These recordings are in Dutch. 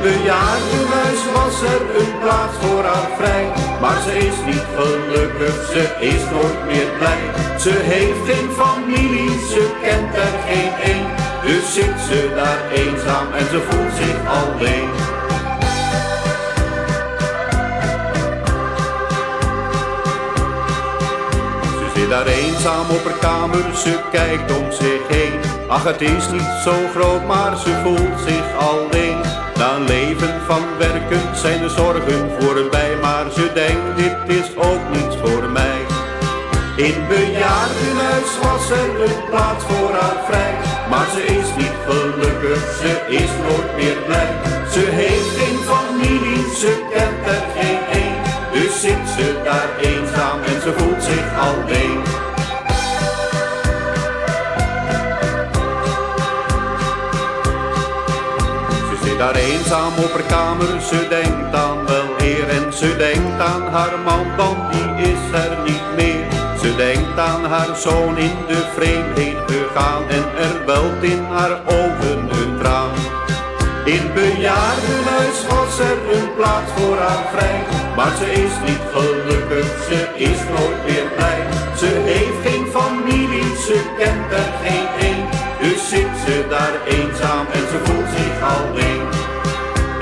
bejaardenhuis was er een plaats voor haar vrij. Maar ze is niet gelukkig, ze is nooit meer blij. Ze heeft geen familie, ze kent er geen een. Dus zit ze daar eenzaam en ze voelt zich alleen. Ze zit daar eenzaam op haar kamer, ze kijkt om zich heen. Ach, het is niet zo groot, maar ze voelt zich alleen. Na een leven van werken zijn de zorgen voorbij, maar ze denkt, dit is ook niets voor mij. In bejaardenhuis was er een plaats voor haar vrij. Maar ze is niet gelukkig, ze is nooit meer blij. Ze heeft geen familie, ze kent er geen een. Dus zit ze daar eenzaam en ze voelt zich alleen. Ze zit daar eenzaam op haar kamer, ze denkt aan wel eer. En ze denkt aan haar man, want die is er niet meer. Ze denkt aan haar zoon in de vreemdheid gegaan en er welt in haar ogen een traan. In bejaardenhuis was er een plaats voor haar vrij. Maar ze is niet gelukkig, ze is nooit meer blij. Ze heeft geen familie, ze kent er geen een. Dus zit ze daar eenzaam en ze voelt zich alleen.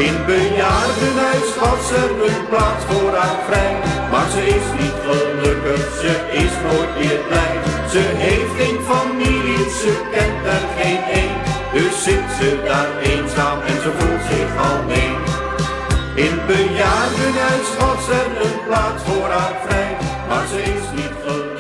In bejaardenhuis was er een plaats voor haar vrij. Maar ze is niet gelukkig, ze is nooit meer blij. Ze heeft geen familie, ze kent er geen een. Dus zit ze daar eenzaam en ze voelt zich alleen. In bejaardenhuis was er een plaats voor haar vrij. Maar ze is niet gelukkig.